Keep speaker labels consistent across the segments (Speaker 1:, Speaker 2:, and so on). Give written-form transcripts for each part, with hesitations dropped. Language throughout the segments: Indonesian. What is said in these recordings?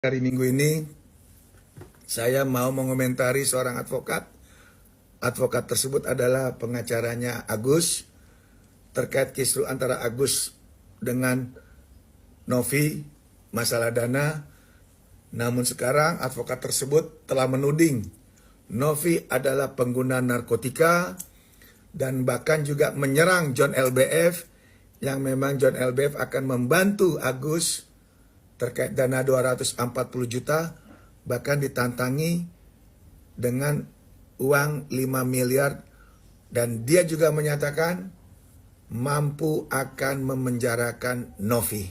Speaker 1: Hari Minggu ini saya mau mengomentari seorang advokat. Advokat tersebut adalah pengacaranya Agus terkait kisru antara Agus dengan Novi masalah dana. Namun sekarang advokat tersebut telah menuding Novi adalah pengguna narkotika dan bahkan juga menyerang John LBF yang memang John LBF akan membantu Agus terkait dana 240 juta, bahkan ditantangi dengan uang 5 miliar, dan dia juga menyatakan mampu akan memenjarakan Novi.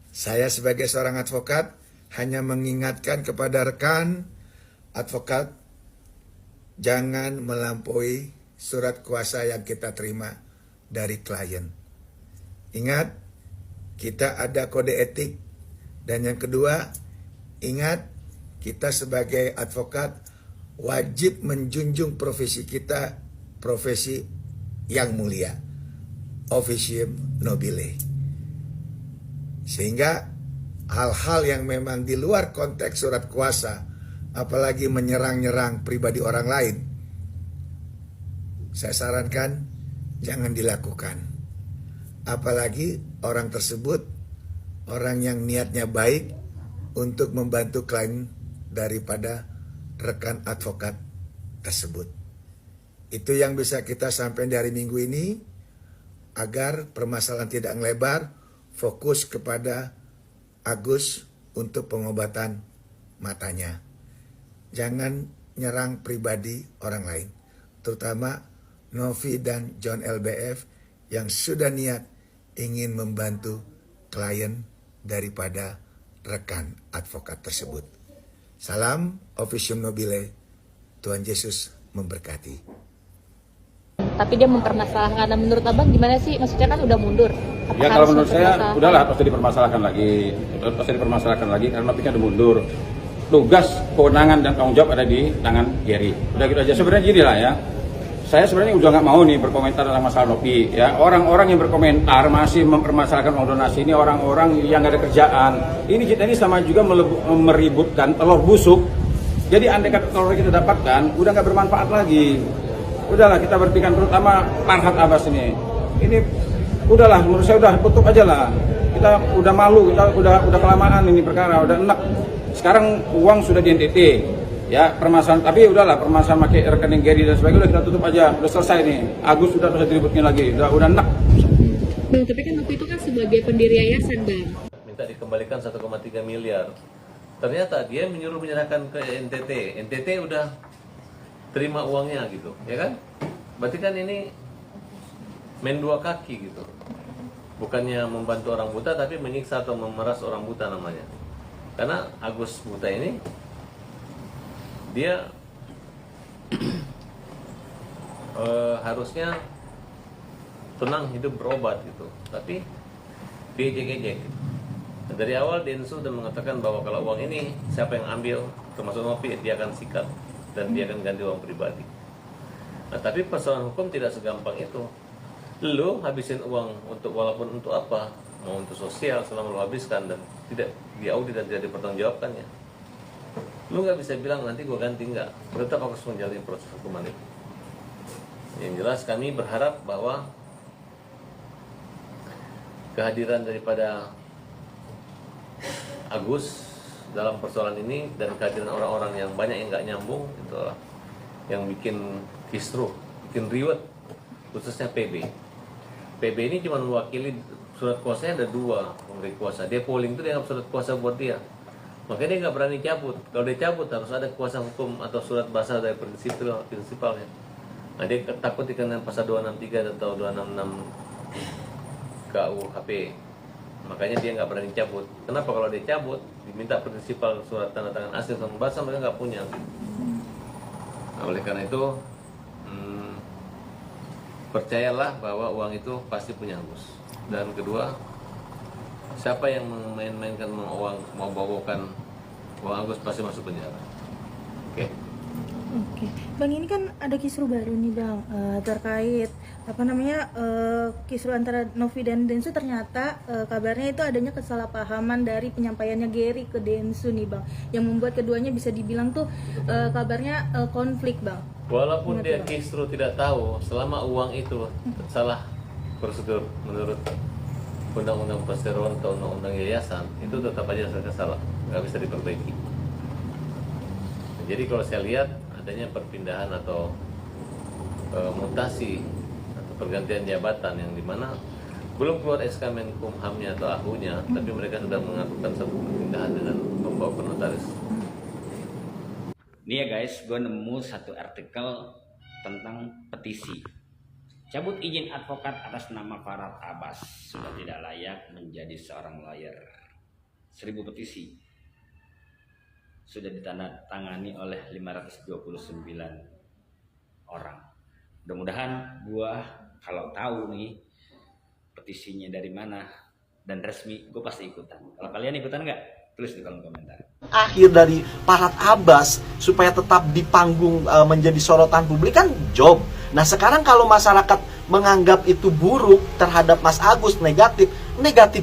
Speaker 1: Saya sebagai seorang advokat hanya mengingatkan kepada rekan advokat, jangan melampaui surat kuasa yang kita terima dari klien. Ingat, kita ada kode etik. Dan yang kedua, ingat, kita sebagai advokat wajib menjunjung profesi kita, profesi yang mulia, officium nobile. Sehingga hal-hal yang memang di luar konteks surat kuasa, apalagi menyerang-nyerang pribadi orang lain, saya sarankan jangan dilakukan. Apalagi orang tersebut, orang yang niatnya baik untuk membantu klien daripada rekan advokat tersebut. Itu yang bisa kita sampaikan di hari Minggu ini, agar permasalahan tidak melebar, fokus kepada Agus untuk pengobatan matanya. Jangan nyerang pribadi orang lain, terutama Novi dan John LBF yang sudah niat ingin membantu klien daripada rekan advokat tersebut. Salam officium nobile, Tuhan Yesus memberkati.
Speaker 2: Tapi dia mempermasalahkan. Nah, menurut abang gimana sih? Maksudnya kan udah mundur.
Speaker 3: Ya kalau menurut saya udahlah, pasti dipermasalahkan lagi karena topiknya udah mundur. Tugas, kewenangan dan tanggung jawab ada di tangan Gary. Udah gitu aja. Sebenarnya gini lah ya. Saya sebenarnya udah nggak mau nih berkomentar tentang masalah Novi. Ya, orang-orang yang berkomentar masih mempermasalahkan uang donasi ini orang-orang yang nggak ada kerjaan. Ini kita ini sama juga meributkan telur busuk. Jadi andai kata telur kita dapatkan, udah nggak bermanfaat lagi. Udahlah kita berpikir, terutama Farhad Abbas ini. Ini udahlah, menurut saya udah tutup aja lah. Kita udah malu, kita udah kelamaan ini perkara, udah enak. Sekarang uang sudah di NTT. Ya permasalahan, tapi udahlah permasalahan pakai rekening Gary dan sebagainya udah kita tutup aja, udah selesai nih. Agus udah diributnya lagi, udah enak.
Speaker 2: Bang, tapi kan waktu itu kan sebagai pendiri yayasan, Bang.
Speaker 4: Minta dikembalikan 1,3 miliar. Ternyata dia menyerahkan ke NTT. NTT udah terima uangnya gitu, ya kan? Berarti kan ini main dua kaki gitu. Bukannya membantu orang buta, tapi menyiksa atau memeras orang buta namanya. Karena Agus buta ini dia harusnya tenang hidup berobat gitu, tapi dia ejek-ejek. Dari awal Densu sudah mengatakan bahwa kalau uang ini siapa yang ambil, termasuk Novi, dia akan sikat dan dia akan ganti uang pribadi. Nah, tapi persoalan hukum tidak segampang itu. Lu habisin uang untuk, walaupun untuk apa, mau untuk sosial, selama lu habiskan dan tidak diaudit dan tidak dipertanggungjawabkannya, lu nggak bisa bilang nanti gue ganti, nggak. Tetap harus menjalani proses hukuman itu. Yang jelas kami berharap bahwa kehadiran daripada Agus dalam persoalan ini dan kehadiran orang-orang yang banyak yang nggak nyambung itu yang bikin kisruh, bikin riwet, khususnya PB. PB ini cuma mewakili, surat kuasanya ada 2 pemberi kuasa. Dia polling itu dianggap surat kuasa buat dia. Makanya dia nggak berani cabut. Kalau dia cabut harus ada kuasa hukum atau surat basah dari prinsipalnya. Nah, dia takut dikenakan pasal 263 atau 266 KUHP. Makanya dia nggak berani cabut. Kenapa? Kalau dia cabut, diminta prinsipal surat tanda tangan asli sama basah, mereka nggak punya. Nah, oleh karena itu, percayalah bahwa uang itu pasti punya Agus. Dan kedua, siapa yang memain-mainkan uang, mau bawakan uang Agus pasti masuk penjara. Oke.
Speaker 5: Oke, Bang, ini kan ada kisru baru nih Bang, terkait kisru antara Novi dan Densu. Ternyata kabarnya itu adanya kesalahpahaman dari penyampaiannya Gary ke Densu nih Bang, yang membuat keduanya bisa dibilang tuh kabarnya konflik Bang.
Speaker 4: Walaupun dia kisru tidak tahu, selama uang itu salah prosedur menurut undang-undang perseroan atau undang-undang yayasan, itu tetap aja salah, nggak bisa diperbaiki. Jadi kalau saya lihat adanya perpindahan atau mutasi atau pergantian jabatan yang dimana belum keluar SK Menkumhamnya atau AHU-nya, tapi mereka sudah melakukan satu perpindahan dengan membawa notaris.
Speaker 6: Nih ya guys, gue nemu satu artikel tentang petisi. Cabut izin advokat atas nama Farhad Abbas, sudah tidak layak menjadi seorang lawyer. 1000 petisi sudah ditandatangani oleh 529 orang. Mudah-mudahan gua kalau tahu nih petisinya dari mana dan resmi, gue pasti ikutan. Kalau kalian ikutan nggak? Tulis di kolom komentar.
Speaker 7: Akhir dari Farhad Abbas supaya tetap di panggung menjadi sorotan publik kan job. Nah sekarang kalau masyarakat menganggap itu buruk terhadap Mas Agus, negatif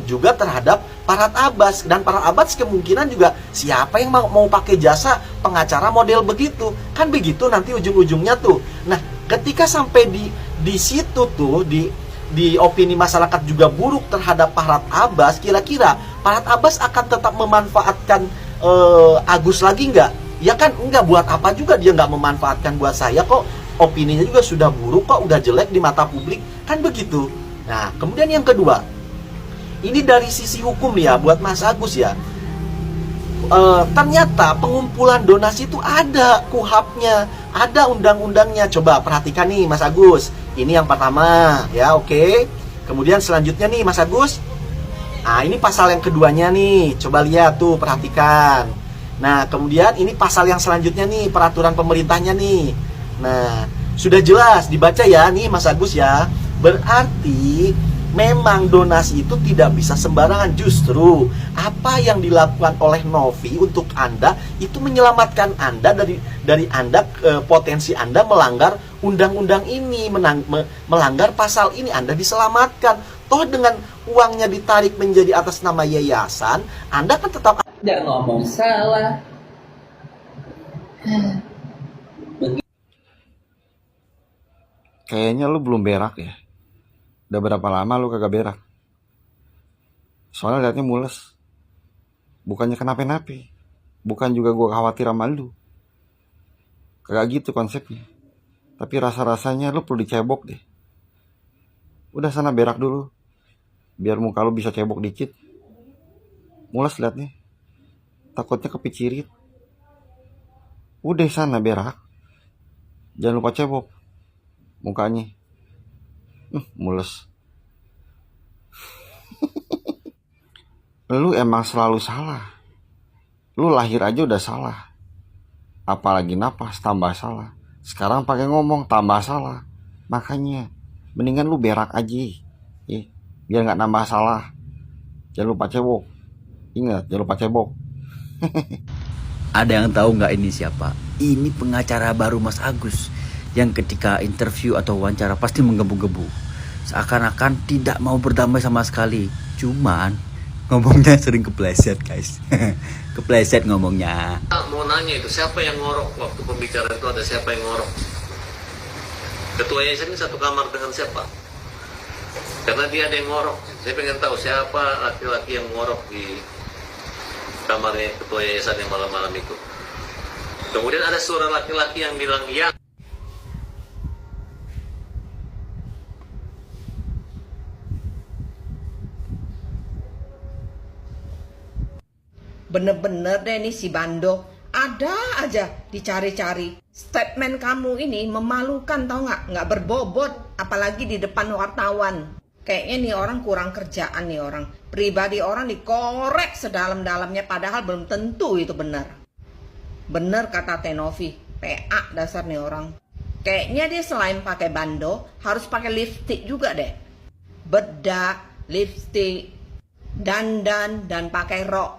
Speaker 7: juga terhadap Farhad Abbas. Dan Farhad Abbas kemungkinan juga siapa yang mau pakai jasa pengacara model begitu. Kan begitu nanti ujung-ujungnya tuh. Nah ketika sampai di situ tuh, di opini masyarakat juga buruk terhadap Farhad Abbas, kira-kira Farhad Abbas akan tetap memanfaatkan Agus lagi nggak? Ya kan enggak, buat apa juga dia nggak memanfaatkan buat saya kok. Opininya juga sudah buruk kok, udah jelek di mata publik, kan begitu. Nah, kemudian yang kedua, ini dari sisi hukum ya, buat Mas Agus ya. Ternyata pengumpulan donasi itu ada KUHP-nya, ada undang-undangnya. Coba perhatikan nih Mas Agus. Ini yang pertama, ya oke. Kemudian selanjutnya nih Mas Agus. Nah, ini pasal yang keduanya nih. Coba lihat tuh, perhatikan. Nah, kemudian ini pasal yang selanjutnya nih, peraturan pemerintahnya nih. Nah, sudah jelas dibaca ya nih Mas Agus ya. Berarti memang donasi itu tidak bisa sembarangan. Justru apa yang dilakukan oleh Novi untuk Anda itu menyelamatkan Anda dari Anda potensi Anda melanggar undang-undang ini, melanggar pasal ini. Anda diselamatkan. Toh dengan uangnya ditarik menjadi atas nama yayasan, Anda kan tetap
Speaker 8: tidak ngomong salah.
Speaker 1: Kayaknya lu belum berak ya. Udah berapa lama lu kagak berak? Soalnya liatnya mules. Bukannya kenapa-napi. Bukan juga gue khawatir sama lu. Kagak gitu konsepnya. Tapi rasa-rasanya lu perlu dicebok deh. Udah sana berak dulu. Biar muka lu bisa cebok dikit. Mules liatnya. Takutnya kepicirit. Udah sana berak. Jangan lupa cebok mukanya. Mules. Lu emang selalu salah. Lu lahir aja udah salah. Apalagi napas tambah salah. Sekarang pakai ngomong tambah salah. Makanya mendingan lu berak aja. Biar nggak nambah salah. Jangan lupa cebok. Ingat, jangan lupa cebok.
Speaker 9: Ada yang tahu nggak ini siapa? Ini pengacara baru Mas Agus, yang ketika interview atau wawancara pasti menggebu-gebu, seakan-akan tidak mau berdamai sama sekali. Cuman ngomongnya sering kepleset guys. Kepleset ngomongnya.
Speaker 4: Mau nanya itu siapa yang ngorok waktu pembicaraan itu, ada siapa yang ngorok? Ketua yayasan ini satu kamar dengan siapa? Karena dia ada yang ngorok. Saya pengen tahu siapa laki-laki yang ngorok di kamarnya ketua yayasan yang malam-malam itu. Kemudian ada suara laki-laki yang bilang ya.
Speaker 10: Bener-bener deh nih si Bando, ada aja dicari-cari. Statement kamu ini memalukan tau nggak berbobot, apalagi di depan wartawan. Kayaknya nih orang kurang kerjaan nih orang. Pribadi orang dikorek sedalam-dalamnya padahal belum tentu itu benar. Bener kata Tenovi, PA dasar nih orang. Kayaknya dia selain pakai Bando harus pakai lipstick juga deh. Bedak, lipstick, dandan, dan pakai rok.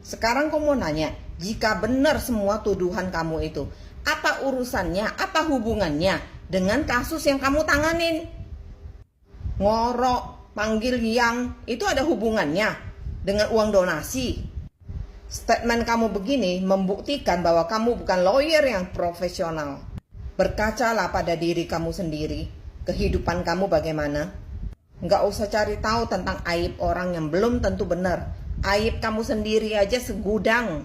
Speaker 10: Sekarang kamu mau nanya, jika benar semua tuduhan kamu itu, Apa urusannya, apa hubungannya dengan kasus yang kamu tanganin? Ngorok, panggil yang, itu ada hubungannya dengan uang donasi. Statement kamu begini membuktikan bahwa kamu bukan lawyer yang profesional. Berkacalah pada diri kamu sendiri. Kehidupan kamu bagaimana? Nggak usah cari tahu tentang aib orang yang belum tentu benar. Aib kamu sendiri aja segudang.